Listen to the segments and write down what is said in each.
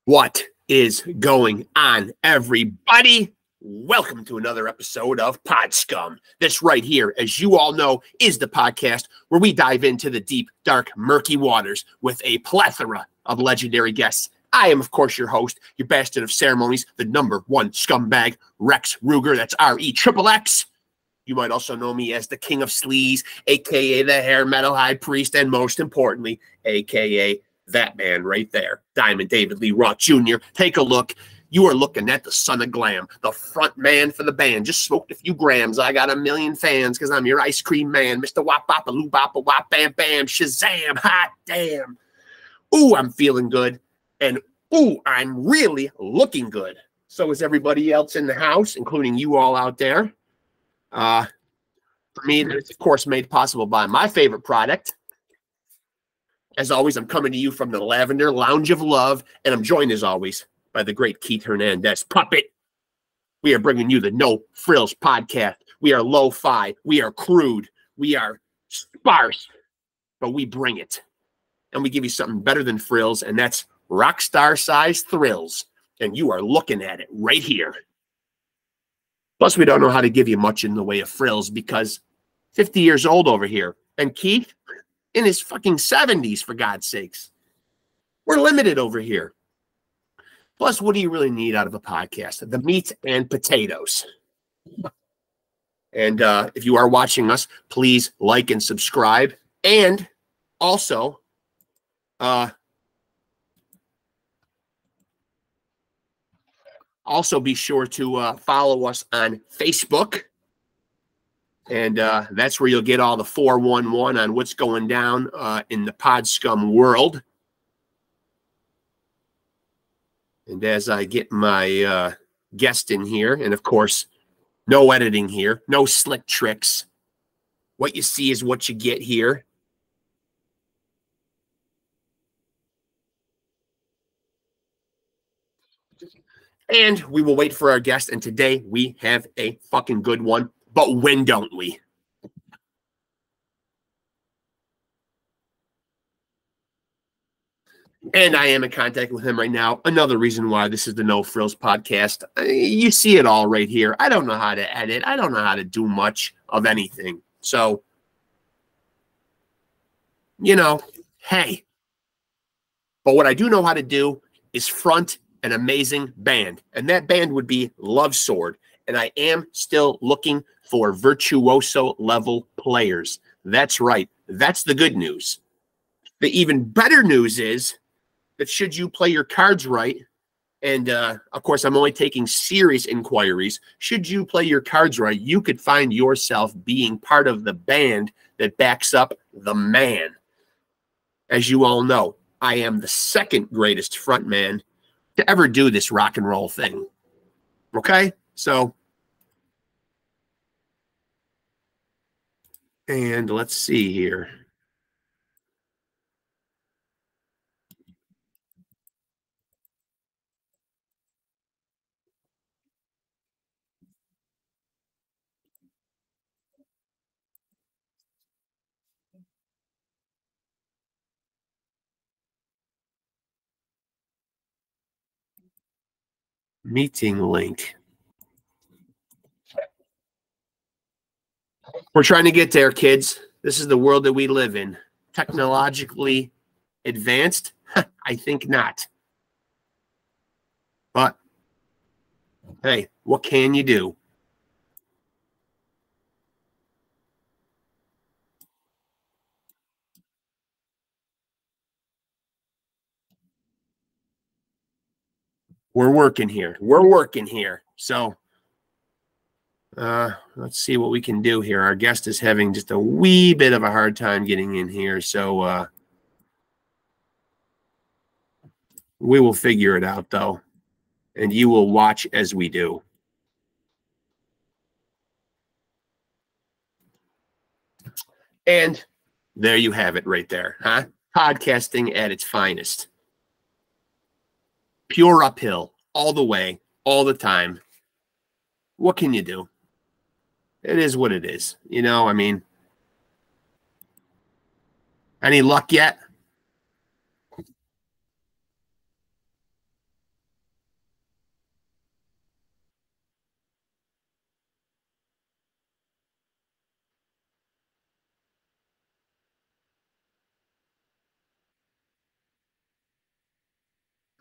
What is going on, everybody? Welcome to another episode of SCUM. This right here, as you all know, is the podcast where we dive into the deep, dark, murky waters with a plethora of legendary guests. I am, of course, your host, your bastard of ceremonies, the #1 scumbag, Rex Ruger. That's REXXX. You might also know me as the King of Sleaze, a.k.a. the Hair Metal High Priest, and most importantly, a.k.a. that man right there, Diamond David Lee Roth Jr. Take a look. You are looking at the son of glam, the front man for the band. Just smoked a few grams. I got a million fans because I'm your ice cream man, Mr. Wop Boppa Loo Boppa Wop Bam Bam Shazam Hot Damn. Ooh, I'm feeling good. And ooh, I'm really looking good. So is everybody else in the house, including you all out there. For me, it's of course made possible by my favorite product. As always, I'm coming to you from the Lavender Lounge of Love, and I'm joined, as always, by the great Keith Hernandez Puppet. We are bringing you the No Frills podcast. We are lo-fi. We are crude. We are sparse, but we bring it. And we give you something better than frills, and that's rock star-sized thrills. And you are looking at it right here. Plus, we don't know how to give you much in the way of frills because 50 years old over here. And Keith, in his fucking 70s, for God's sakes. We're limited over here. Plus, what do you really need out of a podcast? The meat and potatoes. And if you are watching us, please like and subscribe. And also, be sure to follow us on Facebook. And that's where you'll get all the 411 on what's going down in the SCUM world. And as I get my guest in here, and of course, no editing here, no slick tricks. What you see is what you get here. And we will wait for our guest. And today we have a fucking good one. But when don't we? And I am in contact with him right now. Another reason why this is the No Frills podcast. You see it all right here. I don't know how to edit. I don't know how to do much of anything. So, you know, hey. But what I do know how to do is front an amazing band. And that band would be Love Sword. And I am still looking for virtuoso level players. That's right. That's the good news. The even better news is that should you play your cards right, and of course, I'm only taking serious inquiries. Should you play your cards right, you could find yourself being part of the band that backs up the man. As you all know, I am the second greatest frontman to ever do this rock and roll thing. Okay? So, and let's see here. Meeting link. We're trying to get there, kids. This is the world that we live in. Technologically advanced? I think not. But, hey, what can you do? We're working here. We're working here. So, let's see what we can do here. Our guest is having just a wee bit of a hard time getting in here. So, we will figure it out, though. And you will watch as we do. And there you have it right there, huh? Podcasting at its finest. Pure uphill, all the way, all the time. What can you do? It is what it is. You know, I mean, any luck yet?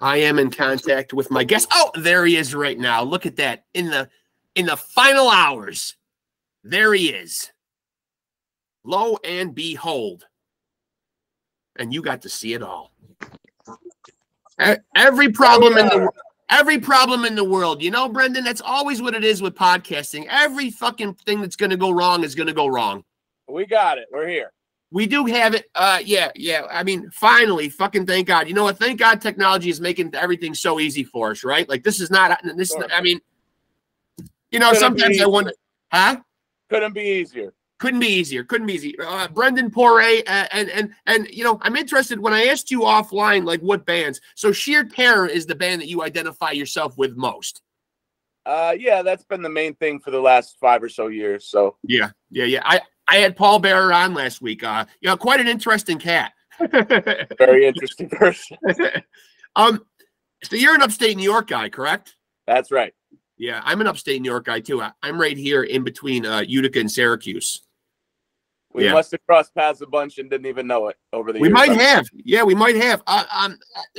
I am in contact with my guest. Oh, there he is right now. Look at that. In the final hours, there he is. Lo and behold. And you got to see it all. Every problem in the world. You know, Brendan, that's always what it is with podcasting. Every fucking thing that's going to go wrong is going to go wrong. We got it. We're here. We do have it. Yeah. I mean, finally, fucking thank God. You know what? Thank God technology is making everything so easy for us, right? Like this is not this. I mean, you know, sometimes I wonder, huh? Couldn't be easier. Couldn't be easier. Couldn't be easier. Brendan PORRAY, and you know, I'm interested when I asked you offline, like what bands. So Sheer Terror is the band that you identify yourself with most. Yeah, that's been the main thing for the last 5 or so years. So yeah. I had Paul Bearer on last week. You know, quite an interesting cat. Very interesting person. So you're an upstate New York guy, correct? That's right. Yeah, I'm an upstate New York guy too. I'm right here in between Utica and Syracuse. We must have crossed paths a bunch and didn't even know it over the years. We might have. Yeah, we might have.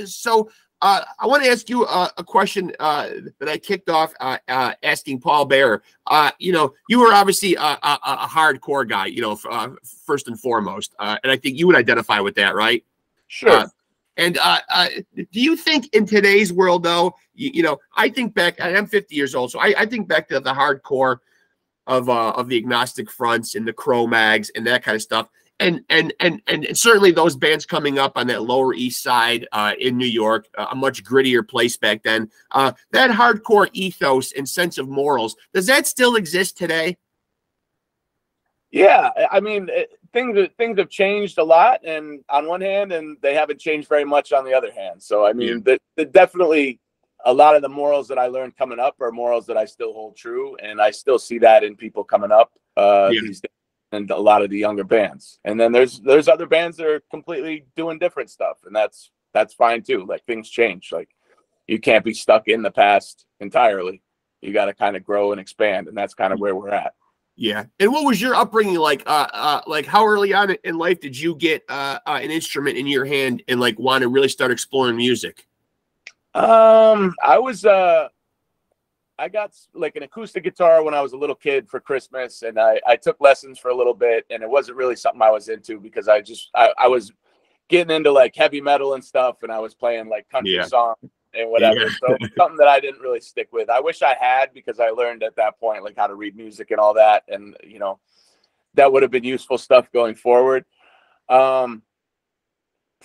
So I want to ask you a question that I kicked off asking Paul Bearer. You know, you were obviously a hardcore guy, you know, first and foremost. And I think you would identify with that, right? Sure. And do you think in today's world, though, you know, I think back, and I'm 50 years old, so I think back to the hardcore of the Agnostic Fronts and the Cro-Mags and that kind of stuff. And certainly those bands coming up on that Lower East Side in New York, a much grittier place back then. That hardcore ethos and sense of morals, does that still exist today? Yeah, I mean, things have changed a lot, and on one hand, and they haven't changed very much on the other hand. So I mean, definitely a lot of the morals that I learned coming up are morals that I still hold true, and I still see that in people coming up these days, and a lot of the younger bands. And then there's other bands that are completely doing different stuff, and that's fine too. Like things change. Like you can't be stuck in the past entirely. You got to kind of grow and expand, and that's kind of where we're at. Yeah. And what was your upbringing like? Like how early on in life did you get an instrument in your hand and like want to really start exploring music? I got like an acoustic guitar when I was a little kid for Christmas, and I took lessons for a little bit, and it wasn't really something I was into because I was getting into like heavy metal and stuff, and I was playing like country songs and whatever. Yeah. So something that I didn't really stick with. I wish I had, because I learned at that point like how to read music and all that, and you know, that would have been useful stuff going forward.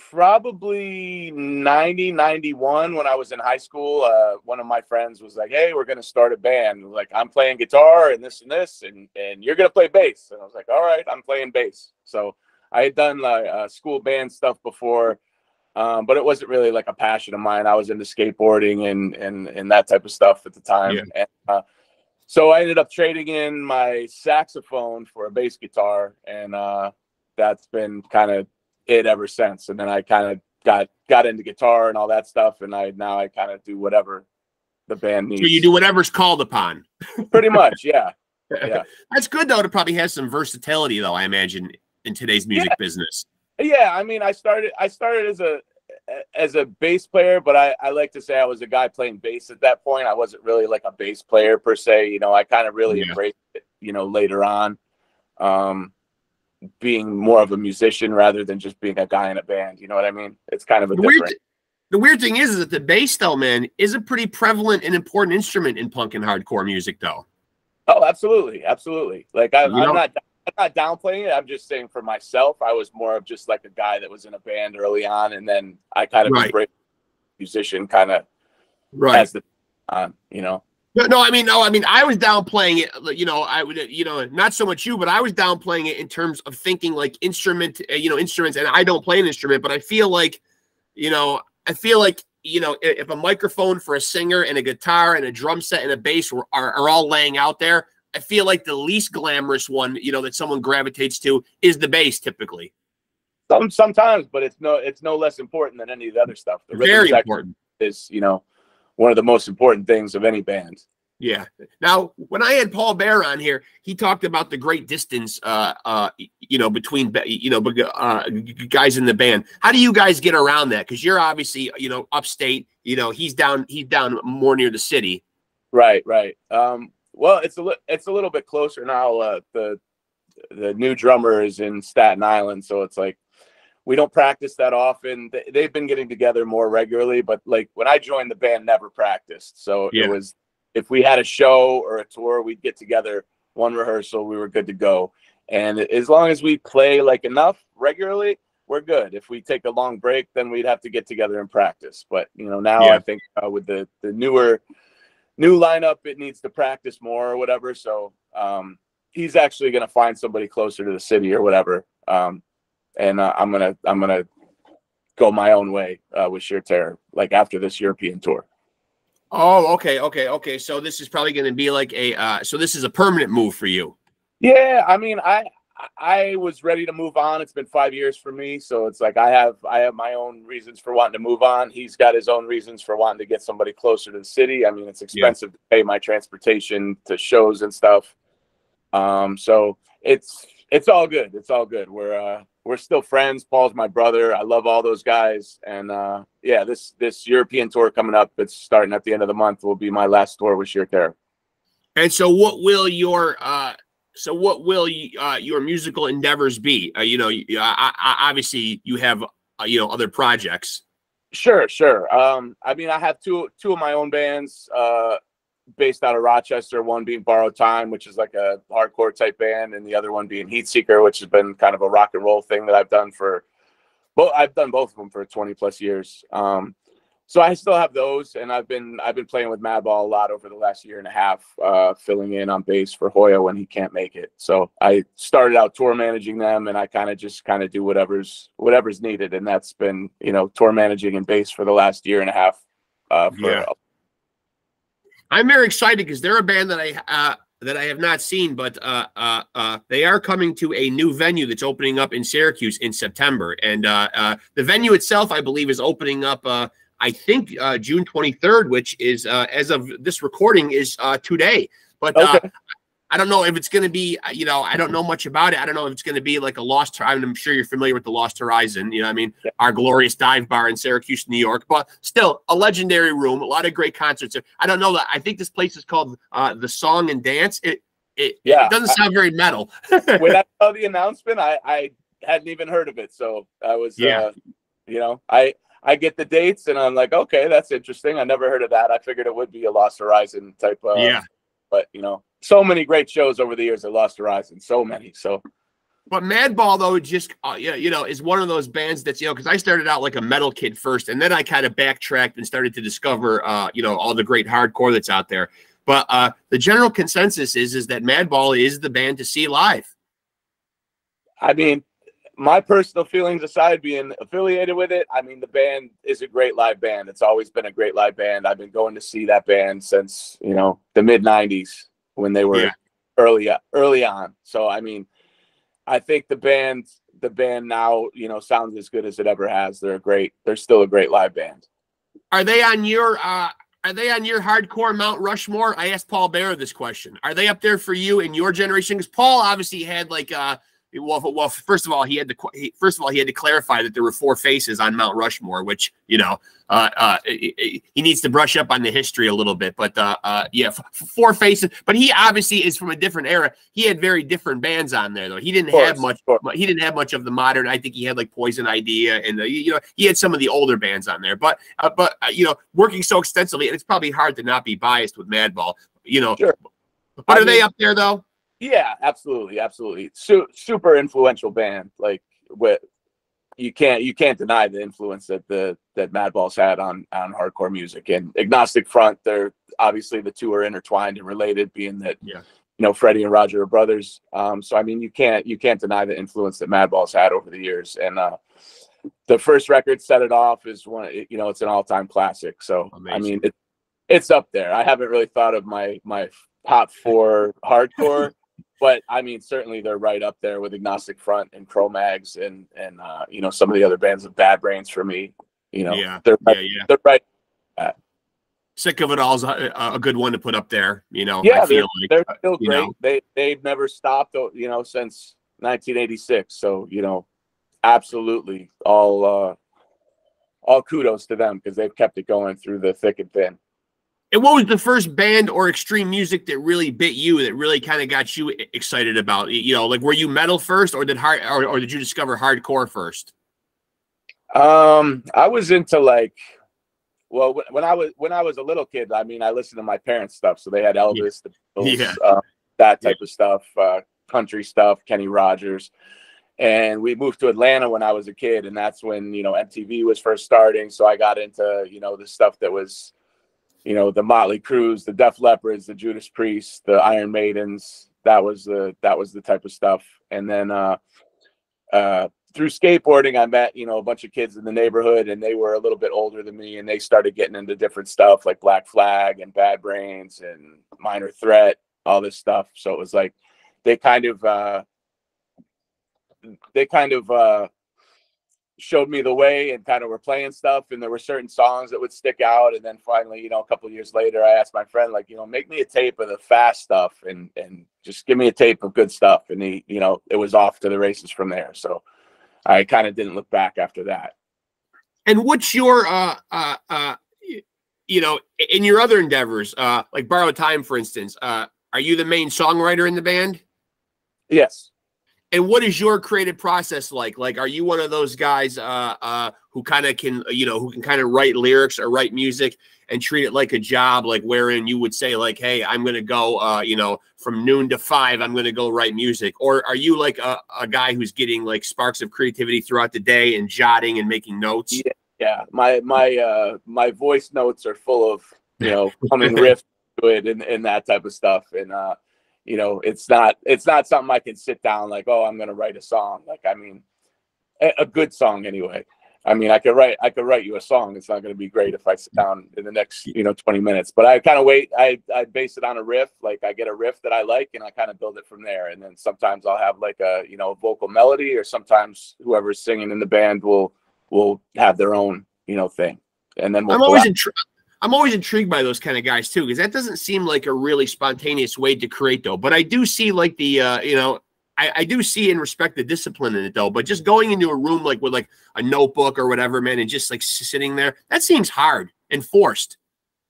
Probably 90, 91 when I was in high school, one of my friends was like, hey, we're going to start a band. Like, I'm playing guitar and this, and you're going to play bass. And I was like, all right, I'm playing bass. So I had done school band stuff before, but it wasn't really like a passion of mine. I was into skateboarding and that type of stuff at the time. Yeah. And, so I ended up trading in my saxophone for a bass guitar, and that's been kind of it ever since. And then I kind of got into guitar and all that stuff, and now I kind of do whatever the band needs. So you do whatever's called upon. Pretty much, yeah. Yeah. That's good though. To probably have some versatility though, I imagine, in today's music business. Yeah, I mean, I started as a bass player, but I like to say I was a guy playing bass at that point. I wasn't really like a bass player per se. You know, I kind of really embraced it, you know, later on. Being more of a musician rather than just being a guy in a band. You know what I mean? It's kind of a different. The weird thing is that the bass, though, man, is a pretty prevalent and important instrument in punk and hardcore music, though. Oh, absolutely. Absolutely. Like, I'm not downplaying it. I'm just saying for myself, I was more of just like a guy that was in a band early on, and then I kind of embraced musician kind of as the you know. No, I mean, I was downplaying it. You know, I would, you know, not so much you, but I was downplaying it in terms of thinking like instruments. And I don't play an instrument, but I feel like, you know, if a microphone for a singer and a guitar and a drum set and a bass are all laying out there, I feel like the least glamorous one, you know, that someone gravitates to is the bass typically. Sometimes, but it's no less important than any of the other stuff. The very important is, you know, one of the most important things of any band. Yeah. Now, when I had Paul Bearer on here, he talked about the great distance, you know, between, you know, guys in the band. How do you guys get around that? Because you're obviously, you know, upstate. you know, he's down more near the city. Right. Well, it's a little bit closer now. The new drummer is in Staten Island, so it's like we don't practice that often. They've been getting together more regularly, but like when I joined the band, never practiced. So it was, if we had a show or a tour, we'd get together, one rehearsal, we were good to go. And as long as we play like enough regularly, we're good. If we take a long break, then we'd have to get together and practice. But you know, now I think with the new lineup, it needs to practice more or whatever. So he's actually going to find somebody closer to the city or whatever. And I'm gonna go my own way with Sheer Terror, like after this European tour. Oh, okay. So this is probably going to be like so this is a permanent move for you. Yeah, I mean, I was ready to move on. It's been 5 years for me, so it's like I have my own reasons for wanting to move on. He's got his own reasons for wanting to get somebody closer to the city. I mean, it's expensive to pay my transportation to shows and stuff. So it's all good. It's all good. We're still friends. Paul's my brother. I love all those guys. And yeah, this European tour coming up, it's starting at the end of the month, will be my last tour with Sheer Terror. And so what will your musical endeavors be? You know, obviously you have other projects. Sure. I mean, I have two of my own bands based out of Rochester, one being Borrowed Time, which is like a hardcore type band, and the other one being Heatseeker, which has been kind of a rock and roll thing that I've done I've done both of them for 20 plus years. So I still have those, and I've been playing with MADBALL a lot over the last year and a half, filling in on bass for Hoya when he can't make it. So I started out tour managing them, and I kind of do whatever's needed, and that's been, you know, tour managing and bass for the last year and a half. I'm very excited because they're a band that I have not seen, but they are coming to a new venue that's opening up in Syracuse in September, and the venue itself, I believe, is opening up. I think June 23rd, which is as of this recording is today. But I don't know if it's going to be, I don't know much about it. I don't know if it's going to be like a Lost Horizon. I'm sure you're familiar with the Lost Horizon. You know what I mean? Yeah. Our glorious dive bar in Syracuse, New York. But still, a legendary room, a lot of great concerts. I don't know. I think this place is called The Song and Dance. It doesn't sound very metal. When I saw the announcement, I hadn't even heard of it. So I was, I get the dates and I'm like, okay, that's interesting. I never heard of that. I figured it would be a Lost Horizon type of, but so many great shows over the years at Lost Horizon, so many. So, but MADBALL though, just is one of those bands that's because I started out like a metal kid first, and then I kind of backtracked and started to discover all the great hardcore that's out there. But the general consensus is that MADBALL is the band to see live. I mean, my personal feelings aside, being affiliated with it, I mean, the band is a great live band. It's always been a great live band. I've been going to see that band since, the mid 90s when they were early on. So, I mean, I think the band now, sounds as good as it ever has. They're still a great live band. Are they on your hardcore Mount Rushmore? I asked Paul Bearer this question. Are they up there for you in your generation? Because Paul obviously had like well, first of all, he had to clarify that there were 4 faces on Mount Rushmore, which he needs to brush up on the history a little bit. But 4 faces. But he obviously is from a different era. He had very different bands on there, though. He didn't have much. He didn't have much of the modern. I think he had like Poison Idea, and he had some of the older bands on there. But working so extensively, and it's probably hard to not be biased with MADBALL. Sure. But are they up there though? Yeah, absolutely. Super influential band. Like, you can't deny the influence that MADBALL's had on hardcore music. And Agnostic Front, they're obviously the two are intertwined and related, being that Freddie and Roger are brothers. So I mean, you can't deny the influence that MADBALL's had over the years. And the first record, Set It Off, is one. It's an all-time classic. So amazing. I mean, it's up there. I haven't really thought of my top 4 hardcore. But I mean, certainly they're right up there with Agnostic Front and Cro-Mags and some of the other bands of Bad Brains for me. They're right. Sick of It All is a good one to put up there. I feel they're still great. They've never stopped. Since 1986. So absolutely all all kudos to them because they've kept it going through the thick and thin. And what was the first band or extreme music that really bit you, that really kind of got you excited about? You know, like, were you metal first, or did you discover hardcore first? I was into, like, well, when I was a little kid, I mean, I listened to my parents' stuff, so they had Elvis, the Beatles, that type of stuff, country stuff, Kenny Rogers. And we moved to Atlanta when I was a kid, and that's when, you know, MTV was first starting. So I got into, you know, the stuff that was, you know, the Motley Crues, the Def Leppards, the Judas Priest, the Iron Maidens. That was the type of stuff. And then through skateboarding, I met, you know, a bunch of kids in the neighborhood, and they were a little bit older than me, and they started getting into different stuff like Black Flag and Bad Brains and Minor Threat, all this stuff. So it was like they kind of showed me the way and kind of were playing stuff, and there were certain songs that would stick out. And then finally, you know, a couple of years later, I asked my friend, like, you know, make me a tape of the fast stuff and just give me a tape of good stuff. And he, you know, it was off to the races from there. So I kind of didn't look back after that. And what's your you know, in your other endeavors, like Borrowed Time, for instance, are you the main songwriter in the band? Yes. And what is your creative process like? Like, are you one of those guys who kind of can, you know, who can kind of write lyrics or write music and treat it like a job, like wherein you would say, like, hey, I'm going to go, you know, from noon to 5, I'm going to go write music? Or are you like a guy who's getting like sparks of creativity throughout the day and jotting and making notes? Yeah. My voice notes are full of, you know, humming riffs to it and that type of stuff. And, you know, it's not something I can sit down like, oh, I'm going to write a song. Like, I mean, a good song anyway. I mean, I could write you a song. It's not going to be great if I sit down in the next, you know, 20 minutes, but I kind of wait. I base it on a riff. Like, I get a riff that I like, and I kind of build it from there. And then sometimes I'll have like a, you know, vocal melody, or sometimes whoever's singing in the band will have their own, you know, thing. And then I'm always intrigued by those kind of guys too, because that doesn't seem like a really spontaneous way to create, though. But I do see like the, you know, I do see and respect the discipline in it, though. But just going into a room like with like a notebook or whatever, man, and just like sitting there, that seems hard and forced.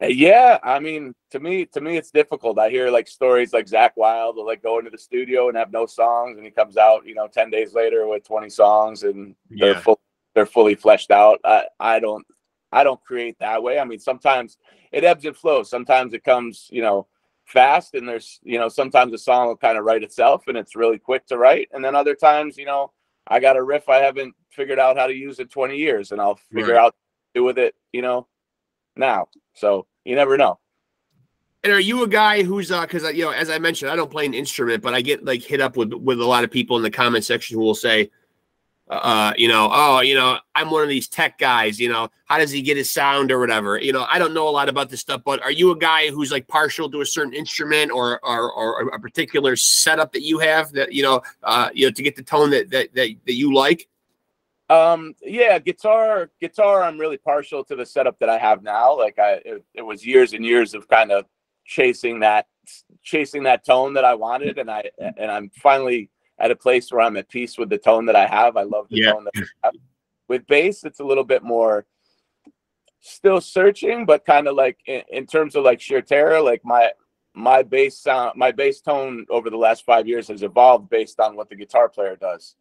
Yeah, I mean, to me, it's difficult. I hear like stories like Zakk Wylde will like go into the studio and have no songs, and he comes out, you know, 10 days later with 20 songs, and they're fully fleshed out. I don't create that way. I mean, sometimes it ebbs and flows. Sometimes it comes, you know, fast, and there's, you know, sometimes a song will kind of write itself and it's really quick to write. And then other times, you know, I got a riff I haven't figured out how to use in 20 years, and I'll figure out what to do with it, you know, now. So you never know. And are you a guy who's because you know, as I mentioned, I don't play an instrument, but I get like hit up with a lot of people in the comment section who will say, you know, oh, you know, I'm one of these tech guys, you know, how does he get his sound or whatever? You know, I don't know a lot about this stuff, but are you a guy who's like partial to a certain instrument or a particular setup that you have that, you know, to get the tone that you like? Yeah, guitar, I'm really partial to the setup that I have now. Like it was years and years of kind of chasing that tone that I wanted. And I'm finally at a place where I'm at peace with the tone that I have. I love the tone that I have. With bass, it's a little bit more still searching, but kind of like in terms of like sheer terror, like my bass sound, my bass tone over the last 5 years has evolved based on what the guitar player does.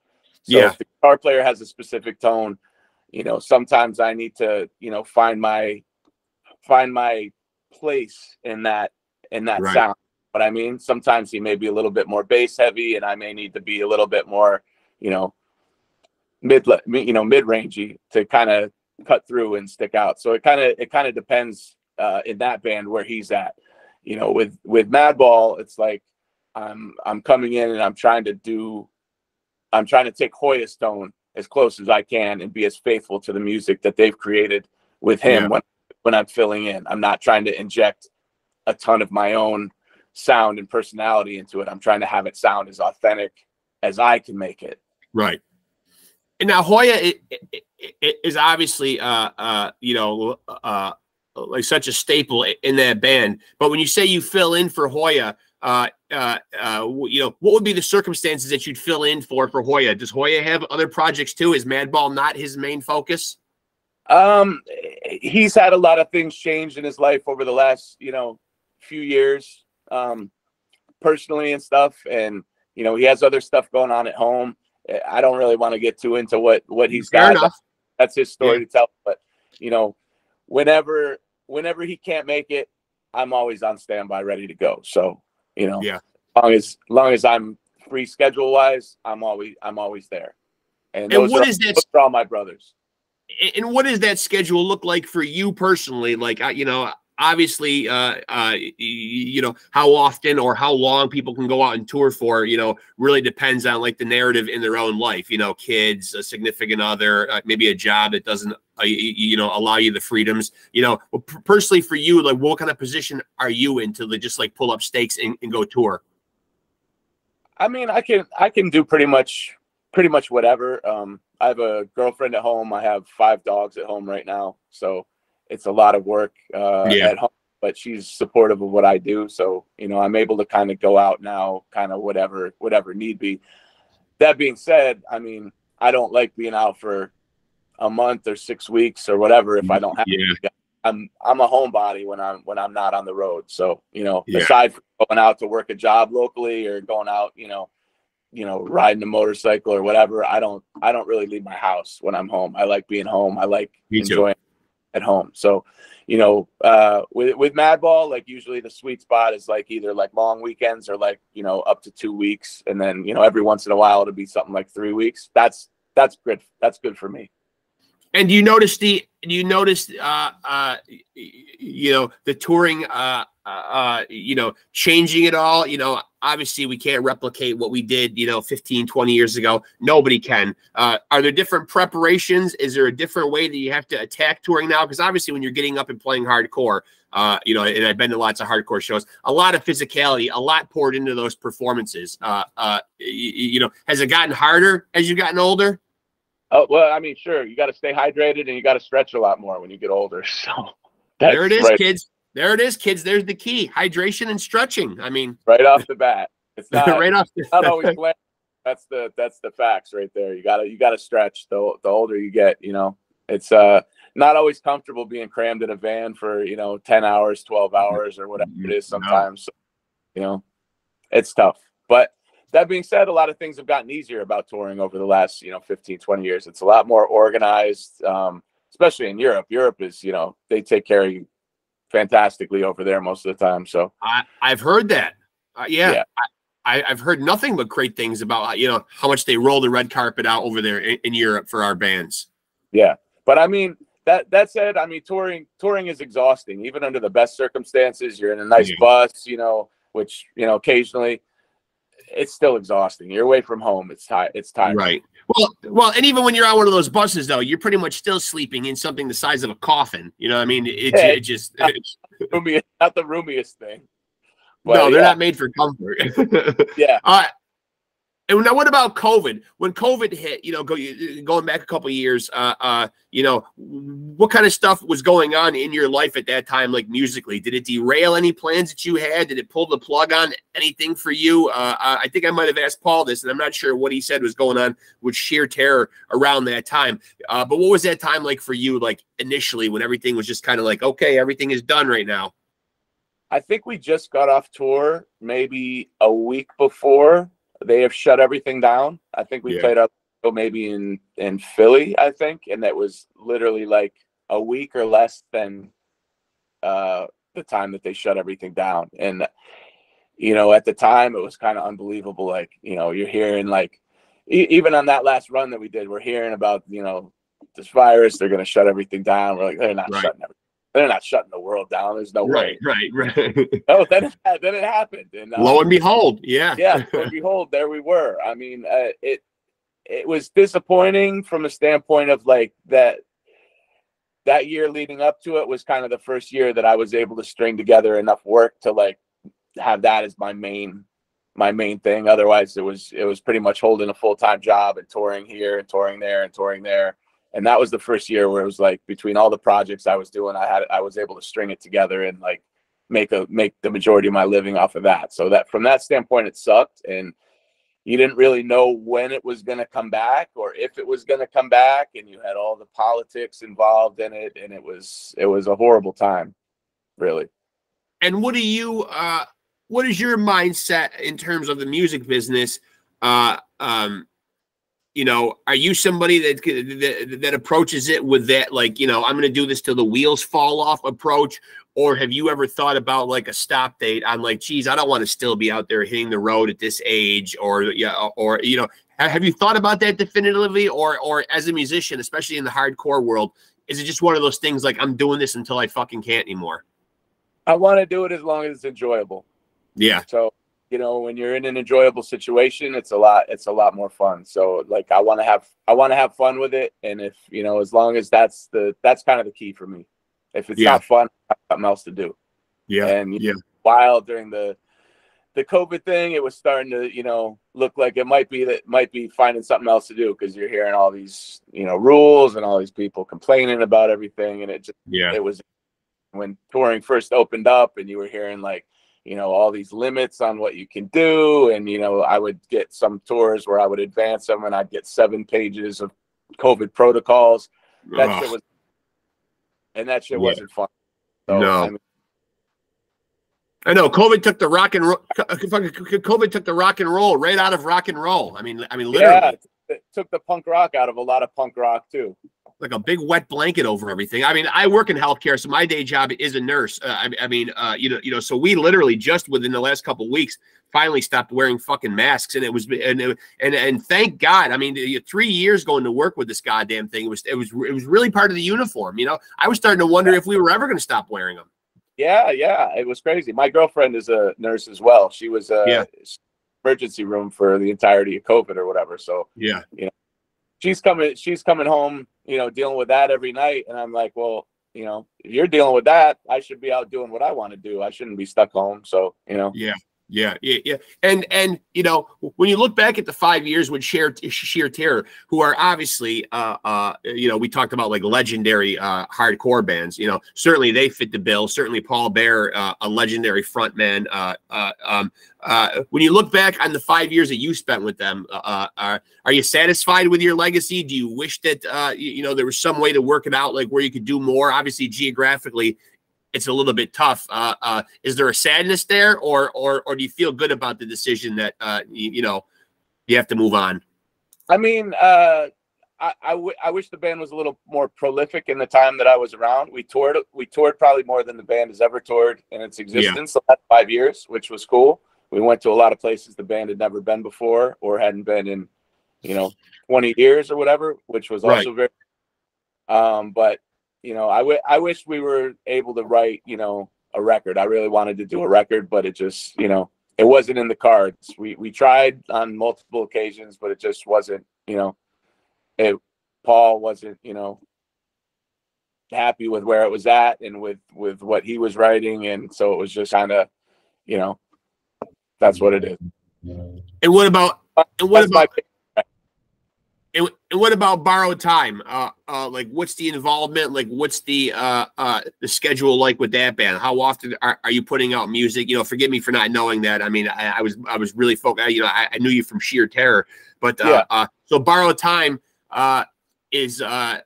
So if the guitar player has a specific tone, you know, sometimes I need to, you know, find my place in that sound. But I mean, sometimes he may be a little bit more bass heavy, and I may need to be a little bit more, you know, mid-rangey to kind of cut through and stick out. So it kind of depends in that band where he's at. You know, with Madball, it's like I'm coming in and I'm trying to take Hoya's tone as close as I can and be as faithful to the music that they've created with him when I'm filling in. I'm not trying to inject a ton of my own sound and personality into it. I'm trying to have it sound as authentic as I can make it. Right. And now Hoya is obviously, you know, like such a staple in that band. But when you say you fill in for Hoya, you know, what would be the circumstances that you'd fill in for Hoya? Does Hoya have other projects too? Is Madball not his main focus? He's had a lot of things change in his life over the last, few years, personally and stuff. And, he has other stuff going on at home. I don't really want to get too into what he's Fair got. enough. That's his story to tell. But, whenever he can't make it, I'm always on standby, ready to go. So, Yeah. as long as I'm free schedule wise, I'm always there. And those are all my brothers. And what does that schedule look like for you personally? Like, obviously, how often or how long people can go out and tour for, really depends on like the narrative in their own life, kids, a significant other, maybe a job that doesn't, allow you the freedoms, personally for you, like what kind of position are you in to just like pull up stakes and go tour? I mean, I can do pretty much whatever. I have a girlfriend at home. I have 5 dogs at home right now. So it's a lot of work at home, but she's supportive of what I do. So, I'm able to kind of go out now, kind of whatever need be. That being said, I mean, I don't like being out for a month or 6 weeks or whatever if I don't have to. I'm a homebody when I'm not on the road. So, aside from going out to work a job locally or going out, riding a motorcycle or whatever, I don't really leave my house when I'm home. I like being home. I like enjoying at home. So, with Madball, like usually the sweet spot is like either like long weekends or like, up to 2 weeks. And then, every once in a while it'll be something like 3 weeks. That's good. That's good for me. And do you notice the touring, changing it all? Obviously we can't replicate what we did, 15, 20 years ago. Nobody can. Are there different preparations? Is there a different way that you have to attack touring now? Because obviously when you're getting up and playing hardcore, and I've been to lots of hardcore shows, a lot of physicality, a lot poured into those performances. Has it gotten harder as you've gotten older? Oh, well, I mean, sure. You got to stay hydrated and you got to stretch a lot more when you get older. So there it is, kids. There it is, kids. There's the key: hydration and stretching. I mean, right off the bat, it's not right off. Not always glamorous. That's the facts right there. You gotta stretch. The older you get, it's not always comfortable being crammed in a van for 10 hours, 12 hours, or whatever it is. Sometimes, it's tough. But that being said, a lot of things have gotten easier about touring over the last, 15, 20 years. It's a lot more organized, especially in Europe. Europe is, they take care of you fantastically over there most of the time. So I've heard that. I've heard nothing but great things about, how much they roll the red carpet out over there in Europe for our bands. Yeah. But I mean, that said, I mean, touring is exhausting, even under the best circumstances. You're in a nice bus, which, occasionally, it's still exhausting. You're away from home. It's tiring. Right. Well, and even when you're on one of those buses, though, you're pretty much still sleeping in something the size of a coffin. You know what I mean? It's just not the roomiest thing. But, no, they're not made for comfort. Yeah. And now, what about COVID? When COVID hit, going back a couple of years, what kind of stuff was going on in your life at that time, like musically? Did it derail any plans that you had? Did it pull the plug on anything for you? I think I might have asked Paul this, and I'm not sure what he said was going on with Sheer Terror around that time. But what was that time like for you, like initially, when everything was just kind of like, okay, everything is done right now? I think we just got off tour maybe a week before they have shut everything down. I think we played up maybe in Philly, I think, and that was literally like a week or less than the time that they shut everything down. And at the time it was kind of unbelievable. Like, you're hearing like even on that last run that we did, we're hearing about this virus. They're going to shut everything down. We're like, they're not shutting everything. They're not shutting the world down. There's no way. Right. No, then it happened. And lo and behold, lo and behold, there we were. I mean, it was disappointing from a standpoint of like that year leading up to it was kind of the first year that I was able to string together enough work to like have that as my main thing. Otherwise, it was pretty much holding a full-time job and touring here and touring there and touring there. And that was the first year where it was like between all the projects I was doing, I was able to string it together and like make the majority of my living off of that. So that from that standpoint, it sucked. And you didn't really know when it was going to come back or if it was going to come back, and you had all the politics involved in it, and it was a horrible time, really. And what is your mindset in terms of the music business? You know, are you somebody that approaches it with that, like, you know, I'm going to do this till the wheels fall off approach? Or have you ever thought about like a stop date on like, geez, I don't want to still be out there hitting the road at this age? Or, yeah, or, you know, have you thought about that definitively? Or as a musician, especially in the hardcore world, is it just one of those things like, I'm doing this until I fucking can't anymore? I want to do it as long as it's enjoyable. Yeah. So, you know, when you're in an enjoyable situation, it's a lot more fun. So like, I want to have fun with it. And if, you know, as long as that's kind of the key for me. If it's not fun, I have something else to do. Yeah. And while during the COVID thing, it was starting to, you know, look like it might be finding something else to do, because you're hearing all these, you know, rules and all these people complaining about everything. And it just, it was when touring first opened up, and you were hearing like, you know, all these limits on what you can do. And, you know, I would get some tours where I would advance them and I'd get 7 pages of COVID protocols. That shit was, and that shit wasn't fun. So, no. I know COVID took the rock and roll. COVID took the rock and roll right out of rock and roll. I mean, literally. Yeah, it took the punk rock out of a lot of punk rock too. Like a big wet blanket over everything. I mean, I work in healthcare, so my day job is a nurse. You know, so we literally just within the last couple of weeks finally stopped wearing fucking masks, and it was, and thank God. I mean, 3 years going to work with this goddamn thing, it was really part of the uniform. You know, I was starting to wonder if we were ever going to stop wearing them. Yeah, it was crazy. My girlfriend is a nurse as well. She was emergency room for the entirety of COVID or whatever. So you know, she's coming home, you know, dealing with that every night. And I'm like, well, you know, if you're dealing with that, I should be out doing what I want to do. I shouldn't be stuck home. So, you know. Yeah. And you know, when you look back at the 5 years with Sheer Terror, who are obviously you know, we talked about like legendary hardcore bands, you know, certainly they fit the bill. Certainly Paul Bear, a legendary frontman. When you look back on the 5 years that you spent with them, are you satisfied with your legacy? Do you wish that you know, there was some way to work it out, like where you could do more? Obviously geographically it's a little bit tough. Is there a sadness there, or do you feel good about the decision that you know, you have to move on? I mean, I wish the band was a little more prolific in the time that I was around. We toured probably more than the band has ever toured in its existence the last 5 years, which was cool. We went to a lot of places the band had never been before or hadn't been in, you know, 20 years or whatever, which was also very. But you know, I wish we were able to write, you know, a record. I really wanted to do a record, but it just, you know, it wasn't in the cards. We tried on multiple occasions, but it just wasn't, you know, Paul wasn't, you know, happy with where it was at and with what he was writing. And so it was just kind of, you know, that's what it is. And what about, and what about Borrowed Time? Like, what's the involvement? Like, what's the schedule like with that band? How often are you putting out music? You know, forgive me for not knowing that. I mean, I was really focused. You know, I knew you from Sheer Terror, but so Borrowed Time is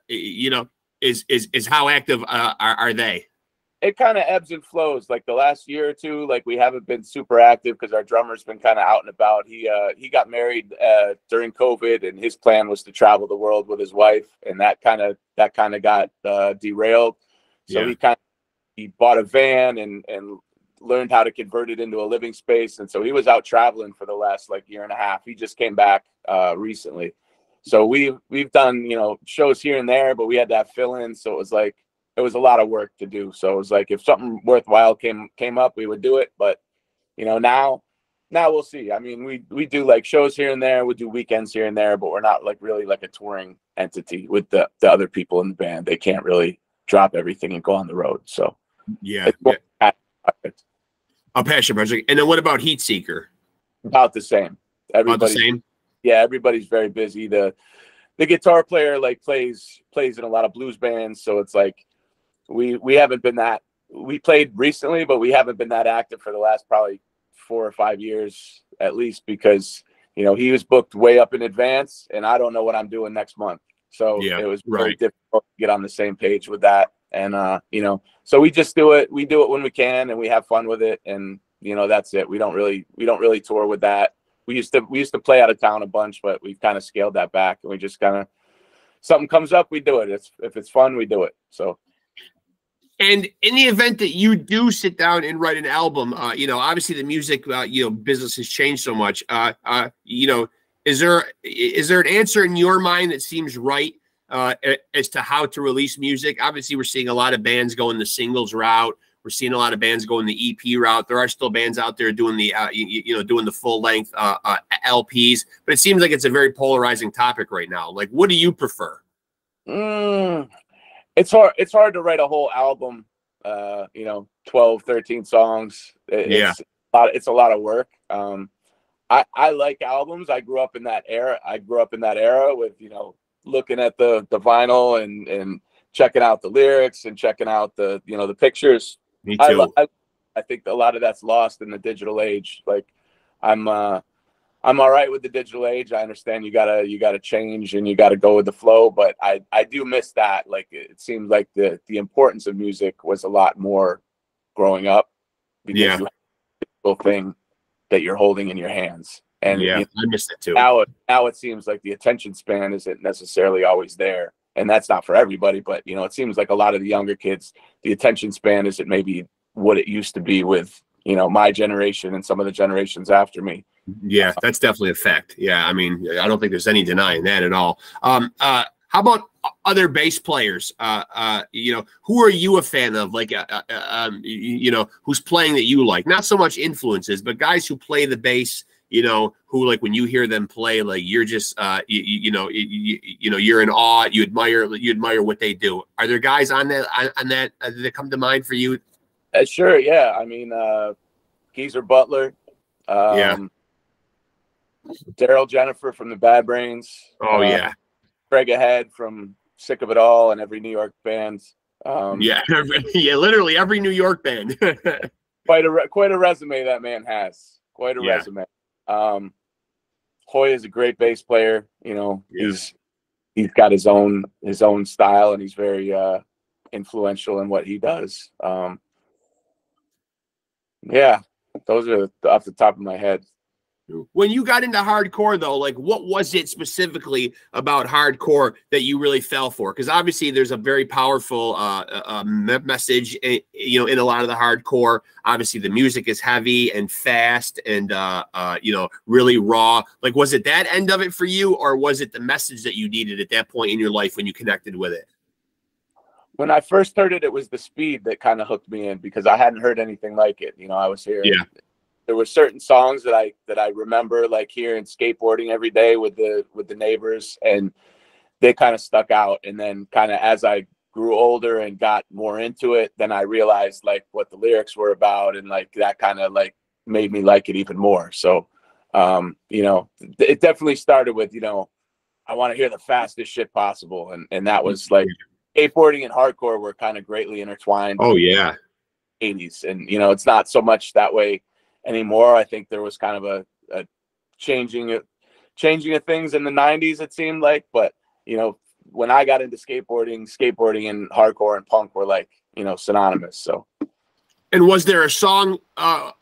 you know, is how active are they? It kind of ebbs and flows. Like the last year or two, like we haven't been super active because our drummer's been kind of out and about. He got married during COVID, and his plan was to travel the world with his wife, and that kind of got derailed. So he bought a van and learned how to convert it into a living space, and so he was out traveling for the last like year and a half. He just came back recently, so we've done, you know, shows here and there, but we had to have fill-in, so it was a lot of work to do. So it was like, if something worthwhile came up, we would do it. But, you know, now we'll see. I mean, we do like shows here and there. We do weekends here and there, but we're not like really like a touring entity with the other people in the band. They can't really drop everything and go on the road. So a passion project. And then what about Heatseeker? About the same. About the same? Yeah, everybody's very busy. The guitar player like plays in a lot of blues bands. So it's like, we haven't been that, we played recently, but we haven't been that active for the last probably 4 or 5 years at least, because you know, he was booked way up in advance, and I don't know what I'm doing next month. So Yeah, it was very difficult to get on the same page with that. And, you know, so we just do it. We do it when we can, and we have fun with it. And, you know, that's it. We don't really tour with that. We used to play out of town a bunch, but we've kind of scaled that back, and we just kind of, something comes up, we do it. If it's fun, we do it. So. And in the event that you do sit down and write an album, you know, obviously the music, you know, business has changed so much. You know, is there an answer in your mind that seems right as to how to release music? Obviously, we're seeing a lot of bands going the singles route. We're seeing a lot of bands going the EP route. There are still bands out there doing the, you know, doing the full length LPs. But it seems like it's a very polarizing topic right now. Like, what do you prefer? It's hard to write a whole album, you know, 12, 13 songs. It's a lot of work. I like albums. I grew up in that era with, you know, looking at the vinyl and checking out the lyrics and checking out the, you know, the pictures. Me too. I think a lot of that's lost in the digital age. Like I'm all right with the digital age. I understand you gotta change and you gotta go with the flow, but I do miss that. Like it seems like the importance of music was a lot more growing up, because you have a physical thing that you're holding in your hands. And yeah, you know, I missed it too. Now it seems like the attention span isn't necessarily always there, and that's not for everybody. But you know, it seems like a lot of the younger kids, the attention span isn't maybe what it used to be with, you know, my generation and some of the generations after me. Yeah, that's definitely a fact. Yeah, I mean, I don't think there's any denying that at all. How about other bass players? You know, who are you a fan of? Like, you know, who's playing that you like? Not so much influences, but guys who play the bass. You know, who, like, when you hear them play, like, you're just, you know, you're in awe. You admire what they do. Are there guys on that that come to mind for you? Sure, yeah. I mean, Geezer Butler. Yeah. Daryl Jennifer from the Bad Brains. Oh yeah. Craig Ahead from Sick of It All and every New York band. Yeah, yeah, literally every New York band. quite a resume that man has. Quite a resume. Hoy is a great bass player. You know, he's got his own style, and he's very influential in what he does. Yeah, those are off the top of my head. When you got into hardcore, though, like, what was it specifically about hardcore that you really fell for? Because obviously there's a very powerful message, you know, in a lot of the hardcore. Obviously the music is heavy and fast and, you know, really raw. Like, was it that end of it for you, or was it the message that you needed at that point in your life when you connected with it? When I first heard it, it was the speed that kind of hooked me in, because I hadn't heard anything like it. You know, I was hearing. Yeah. There were certain songs that I remember, like hearing skateboarding every day with the neighbors, and they kind of stuck out. And then kind of as I grew older and got more into it, then I realized like what the lyrics were about, and like that kind of like made me like it even more. So, you know, it definitely started with, you know, I want to hear the fastest shit possible, and that was like skateboarding and hardcore were kind of greatly intertwined. Oh yeah, 80s, and you know, it's not so much that way anymore. I think there was kind of a changing of things in the 90s, it seemed like. But you know, when I got into skateboarding and hardcore and punk were like, you know, synonymous. So. And was there a song or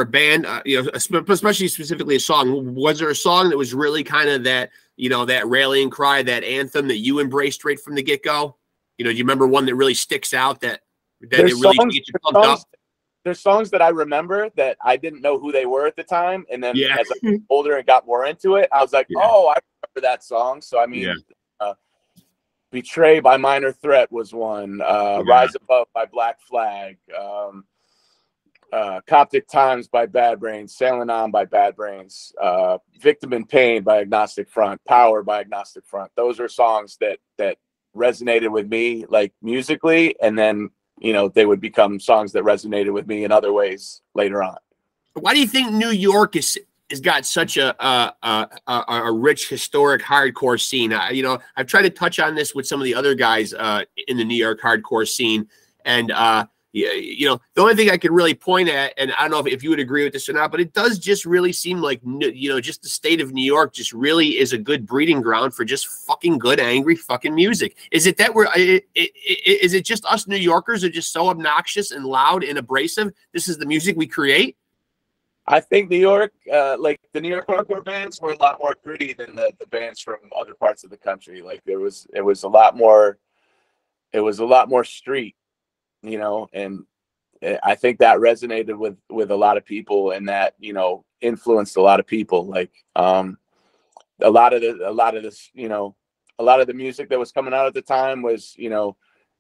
a band, you know, especially specifically a song? Was there a song that was really kind of that, you know, that rallying cry, that anthem that you embraced right from the get-go? You know, do you remember one that really sticks out that it really gets you pumped up? There's songs that I remember that I didn't know who they were at the time, and then as I got older and got more into it, I was like, oh, I remember that song. So I mean, Betray by Minor Threat was one. Rise Above by Black Flag. Coptic Times by Bad Brains. Sailing On by Bad Brains. Victim in Pain by Agnostic Front. Power by Agnostic Front. Those are songs that resonated with me, like musically, and then, you know, they would become songs that resonated with me in other ways later on. Why do you think New York has got such a rich historic hardcore scene? You know, I've tried to touch on this with some of the other guys in the New York hardcore scene, and yeah, you know, the only thing I could really point at, and I don't know if you would agree with this or not, but it does just really seem like, you know, just the state of New York just really is a good breeding ground for just fucking good, angry fucking music. Is it that is it just us New Yorkers are just so obnoxious and loud and abrasive? This is the music we create? I think New York, like the New York hardcore bands were a lot more gritty than the bands from other parts of the country. Like it was a lot more street, you know, and I think that resonated with a lot of people, and that, you know, influenced a lot of people. Like a lot of this, you know, a lot of the music that was coming out at the time was, you know,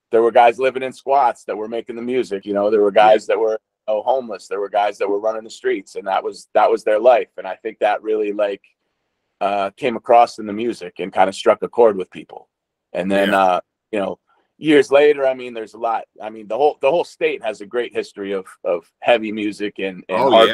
there were guys living in squats that were making the music. You know, there were guys that were homeless. There were guys that were running the streets, and that was their life. And I think that really like came across in the music and kind of struck a chord with people. And then you know, years later, I mean, there's a lot. I mean, the whole state has a great history of heavy music and hard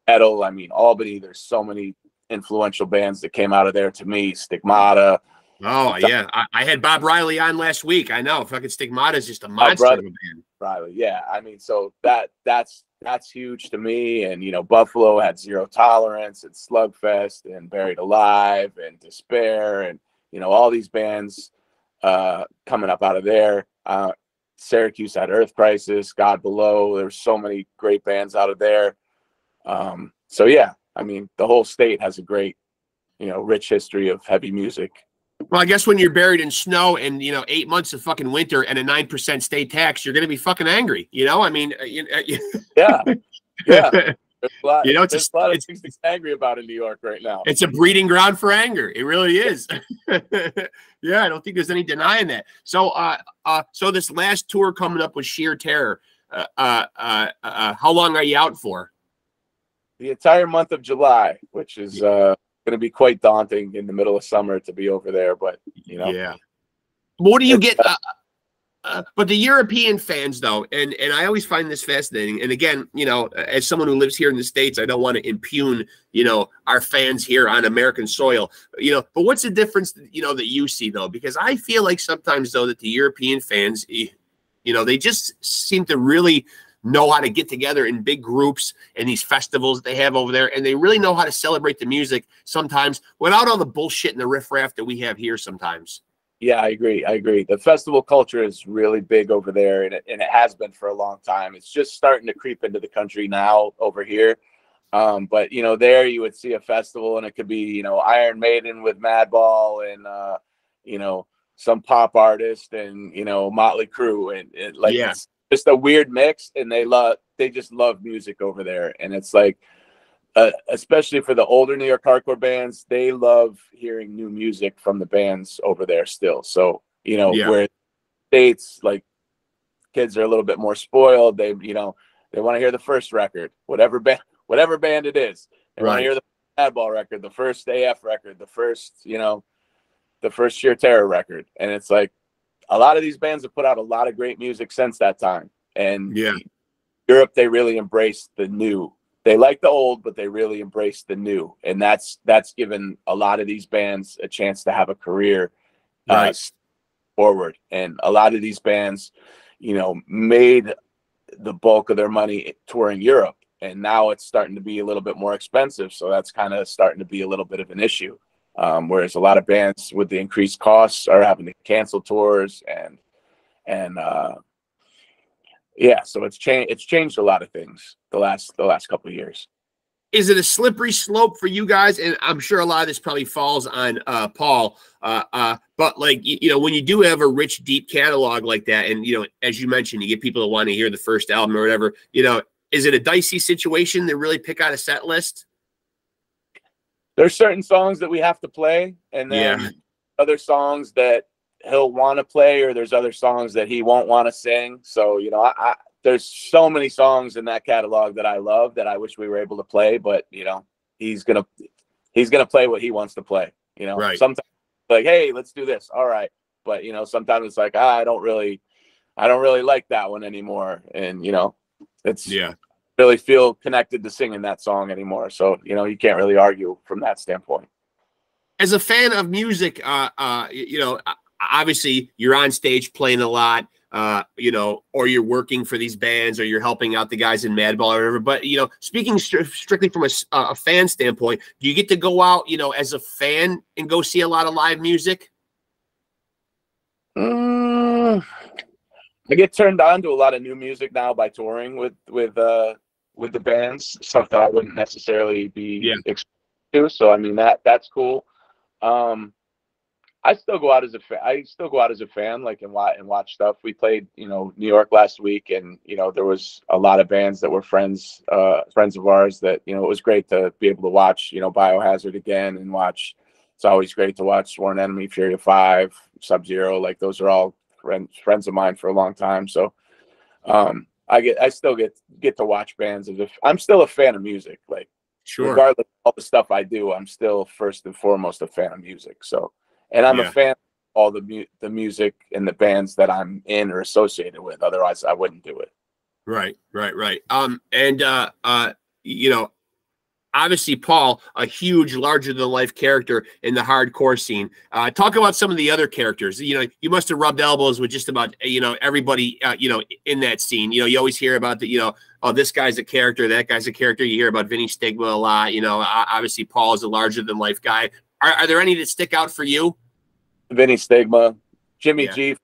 metal. I mean, Albany, there's so many influential bands that came out of there to me. Stigmata. Oh yeah, I had Bob Riley on last week. I know, fucking Stigmata is just a monster of a band. Riley, yeah. I mean, so that's huge to me. And you know, Buffalo had Zero Tolerance and Slugfest and Buried Alive and Despair, and you know, all these bands coming up out of there. Syracuse had Earth Crisis, God Below. There's so many great bands out of there. So yeah, I mean, the whole state has a great, you know, rich history of heavy music. Well, I guess when you're buried in snow and, you know, 8 months of fucking winter and a 9% state tax, you're going to be fucking angry. You know, I mean, yeah. There's a lot, you know, there's a lot of things to be angry about in New York right now. It's a breeding ground for anger. It really is. Yeah, I don't think there's any denying that. So, so this last tour coming up with Sheer Terror, how long are you out for? The entire month of July, which is going to be quite daunting in the middle of summer to be over there, but you know, yeah. What do you get? But the European fans, though, and I always find this fascinating. And again, you know, as someone who lives here in the States, I don't want to impugn, you know, our fans here on American soil, you know. But what's the difference, you know, that you see though? Because I feel like sometimes though that the European fans, you know, they just seem to really know how to get together in big groups and these festivals they have over there, and they really know how to celebrate the music sometimes without all the bullshit and the riffraff that we have here sometimes. Yeah, I agree. The festival culture is really big over there, and it has been for a long time. It's just starting to creep into the country now over here. But you know, there you would see a festival, and it could be, you know, Iron Maiden with Madball, and you know, some pop artist, and you know, Motley Crue, and like it's just a weird mix, and they just love music over there. And it's like, especially for the older New York hardcore bands, they love hearing new music from the bands over there still. So, you know, where States, like, kids are a little bit more spoiled. They, you know, they want to hear the first record, whatever band it is. They want to hear the Madball record, the first AF record, the first Sheer Terror record. And it's like, a lot of these bands have put out a lot of great music since that time. And Europe, they really embraced the new. They like the old, but they really embrace the new, and that's given a lot of these bands a chance to have a career forward. And a lot of these bands, you know, made the bulk of their money touring Europe, and now it's starting to be a little bit more expensive. So that's kind of starting to be a little bit of an issue. Whereas a lot of bands with the increased costs are having to cancel tours, and yeah, so it's changed a lot of things the last couple of years. Is it a slippery slope for you guys? And I'm sure a lot of this probably falls on Paul. But like, you know, when you do have a rich, deep catalog like that, and you know, as you mentioned, you get people that want to hear the first album or whatever, you know, is it a dicey situation to really pick out a set list? There's certain songs that we have to play, and then other songs that he'll want to play, or there's other songs that he won't want to sing. So, you know, there's so many songs in that catalog that I love that I wish we were able to play, but you know, he's gonna play what he wants to play. You know, sometimes like, hey, let's do this. All right, but you know, sometimes it's like, I don't really like that one anymore, and you know, it's really feel connected to singing that song anymore. So you know, you can't really argue from that standpoint. As a fan of music, you know, obviously you're on stage playing a lot. you know, or you're working for these bands or you're helping out the guys in Madball or whatever. But, you know, speaking strictly from a fan standpoint, do you get to go out, you know, as a fan and go see a lot of live music? I get turned on to a lot of new music now by touring with the bands, something I wouldn't necessarily be exposed to. So I mean that's cool. I still go out as a fan. Like and watch stuff. We played, you know, New York last week, and you know there was a lot of bands that were friends of ours that, you know, it was great to be able to watch, you know, Biohazard again and watch. It's always great to watch Sworn Enemy, Fury of 5, Sub-Zero. Like those are all friends of mine for a long time. So I still get to watch bands as if I'm still a fan of music. Like regardless of all the stuff I do, I'm still first and foremost a fan of music. So, and I'm a fan of all the music and the bands that I'm in or associated with. Otherwise I wouldn't do it. Right. You know, obviously, Paul, a huge, larger-than-life character in the hardcore scene. Talk about some of the other characters. You know, you must have rubbed elbows with just about, you know, everybody, you know, in that scene. You know, you always hear about the, you know, oh, this guy's a character, that guy's a character. You hear about Vinny Stigma a lot. You know, obviously, Paul is a larger-than-life guy. Are there any that stick out for you? Vinny Stigma, Jimmy G,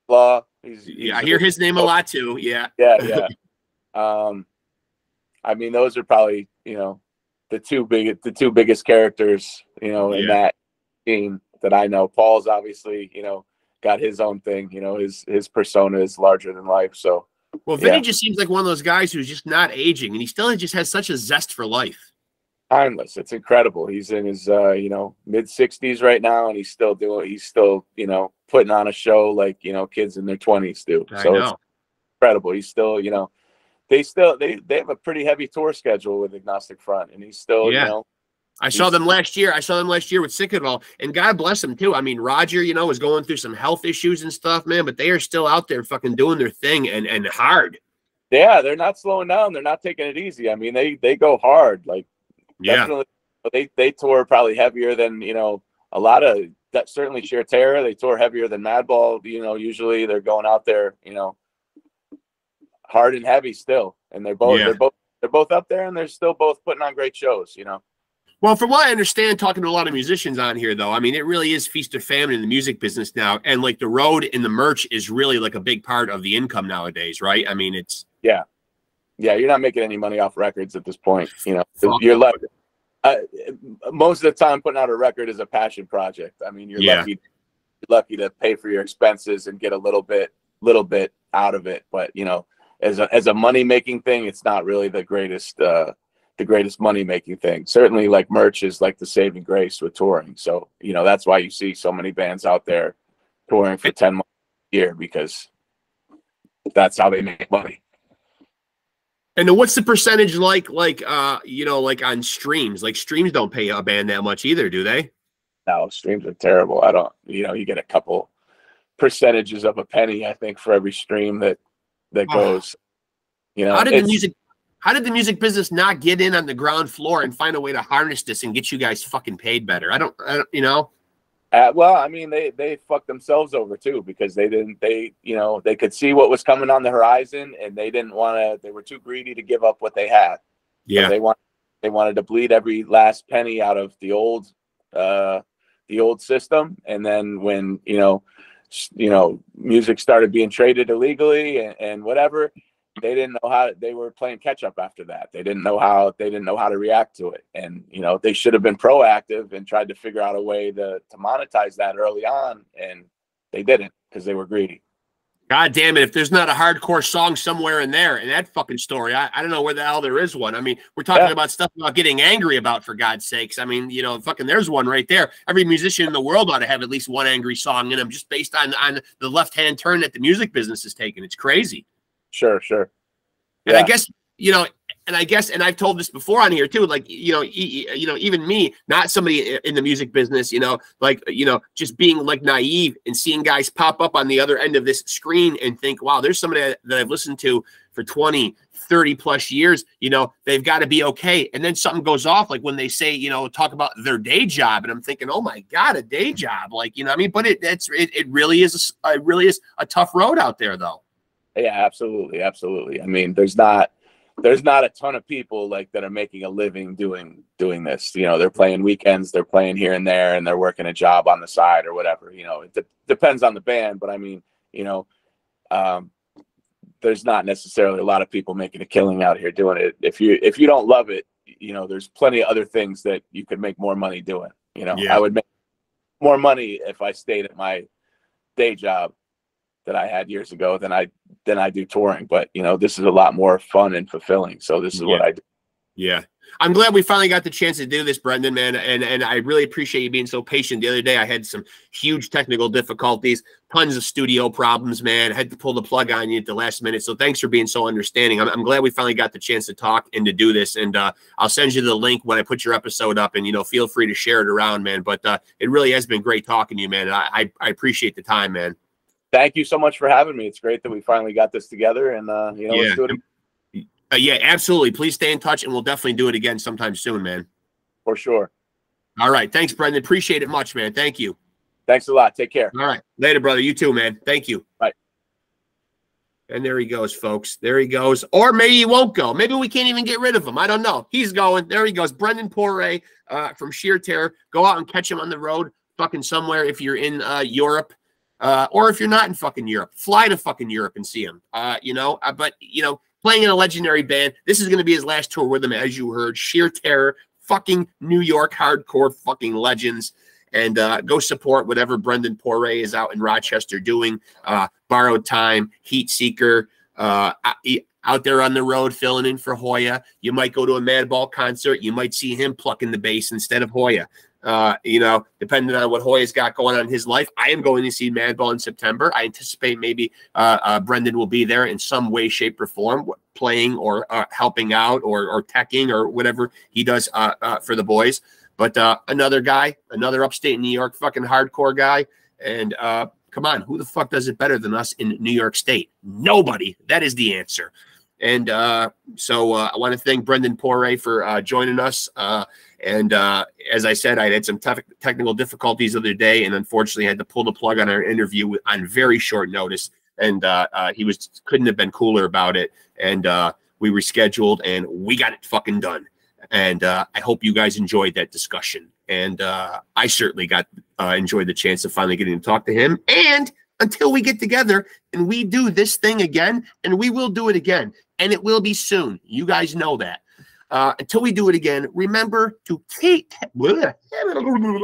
Law. I hear his name a lot too. Yeah. I mean, those are probably, you know, the two biggest characters, you know, in that scene that I know. Paul's obviously, you know, got his own thing. You know, his persona is larger than life. So, well, Vinny just seems like one of those guys who's just not aging, and he still just has such a zest for life. Timeless. It's incredible. He's in his you know, mid-60s right now, and he's still, you know, putting on a show like, you know, kids in their 20s do. So it's incredible. He's still, you know, they have a pretty heavy tour schedule with Agnostic Front, and he's still, you know. I saw them last year. With Sick of It All, and God bless them too. I mean, Roger, you know, was going through some health issues and stuff, man, but they are still out there fucking doing their thing and hard. Yeah, they're not slowing down. They're not taking it easy. I mean, they go hard. Like, definitely, they tour probably heavier than, you know, a lot of that. Certainly, Sheer Terror. They tour heavier than Madball. You know, usually they're going out there, you know, hard and heavy still, and they're both up there, and they're still both putting on great shows, you know. Well, from what I understand, talking to a lot of musicians on here, though, I mean, it really is feast or famine in the music business now, and like the road and the merch is really like a big part of the income nowadays, right? I mean, it's you're not making any money off records at this point, you know. You're lucky. Most of the time, putting out a record is a passion project. I mean, you're lucky to pay for your expenses and get a little bit out of it, but you know, as a money making thing, it's not really the greatest money making thing. Certainly, like merch is like the saving grace with touring. So you know, that's why you see so many bands out there touring for 10 months a year, because that's how they make money. And then what's the percentage like you know, like on streams? Like streams don't pay a band that much either, do they? No, streams are terrible. I don't, you know, you get a couple percentages of a penny, I think, for every stream that goes. You know, how did the music business not get in on the ground floor and find a way to harness this and get you guys fucking paid better? I don't you know. Well, I mean, they fucked themselves over too, because they you know, they could see what was coming on the horizon, and they didn't want to. They were too greedy to give up what they had. Yeah, so they wanted to bleed every last penny out of the old system, and then when you know, music started being traded illegally and whatever, they didn't know how. They were playing catch up after that. They didn't know how to react to it, and you know, they should have been proactive and tried to figure out a way to monetize that early on, and they didn't, because they were greedy. God damn it, if there's not a hardcore song somewhere in there in that fucking story, I don't know where the hell there is one. I mean, we're talking about stuff about getting angry about, for God's sakes. I mean, you know, fucking there's one right there. Every musician in the world ought to have at least one angry song in them, just based on the left-hand turn that the music business is taking. It's crazy. Sure. And I guess, you know, And I guess, and I've told this before on here too, like, even me, not somebody in the music business, like, just being like naive and seeing guys pop up on the other end of this screen and think, wow, there's somebody that I've listened to for 20, 30 plus years, they've got to be okay. And then something goes off, like when they say, talk about their day job. And I'm thinking, oh my God, a day job. Like, I mean, but it really is a tough road out there though. Yeah, absolutely. Absolutely. I mean, there's not a ton of people like that are making a living doing this. They're playing weekends, they're playing here and there, and they're working a job on the side or whatever. It depends on the band, but I mean, there's not necessarily a lot of people making a killing out here doing it. If you don't love it, there's plenty of other things that you could make more money doing. Yeah. I would make more money if I stayed at my day job that I had years ago than I do touring. But this is a lot more fun and fulfilling. So this is what I do. Yeah. I'm glad we finally got the chance to do this, Brendan, man. And I really appreciate you being so patient. The other day I had some huge technical difficulties, tons of studio problems, man. I had to pull the plug on you at the last minute. So thanks for being so understanding. I'm glad we finally got the chance to talk and to do this. And I'll send you the link when I put your episode up, and, feel free to share it around, man. But it really has been great talking to you, man. I appreciate the time, man. Thank you so much for having me. It's great that we finally got this together, and let's do it again. Yeah, absolutely. Please stay in touch, and we'll definitely do it again sometime soon, man. For sure. All right. Thanks, Brendan. Appreciate it much, man. Thank you. Thanks a lot. Take care. All right. Later, brother. You too, man. Thank you. Bye. And there he goes, folks. There he goes. Or maybe he won't go. Maybe we can't even get rid of him. I don't know. He's going. There he goes. Brendan PORRAY from Sheer Terror. Go out and catch him on the road fucking somewhere if you're in Europe. Or if you're not in fucking Europe, fly to fucking Europe and see him. But playing in a legendary band. This is going to be his last tour with him, as you heard. Sheer Terror, fucking New York hardcore fucking legends. And go support whatever Brendan PORRAY is out in Rochester doing. Borrowed Time, Heatseeker, out there on the road filling in for Hoya. You might go to a Madball concert. You might see him plucking the bass instead of Hoya. Depending on what Hoya's got going on in his life. I am going to see Madball in September. I anticipate maybe Brendan will be there in some way, shape, or form, playing or helping out or teching or whatever he does for the boys. But another guy, another upstate New York fucking hardcore guy. And come on, who the fuck does it better than us in New York State? Nobody. That is the answer. And so I want to thank Brendan PORRAY for joining us. And as I said, I had some technical difficulties the other day, and unfortunately had to pull the plug on our interview on very short notice. And he couldn't have been cooler about it. And we rescheduled, and we got it fucking done. And I hope you guys enjoyed that discussion. And I certainly enjoyed the chance of finally getting to talk to him. And until we get together and we do this thing again, and we will do it again, and it will be soon. You guys know that. Until we do it again, remember to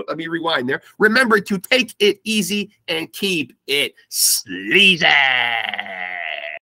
let me rewind there. Remember to take it easy and keep it sleazy.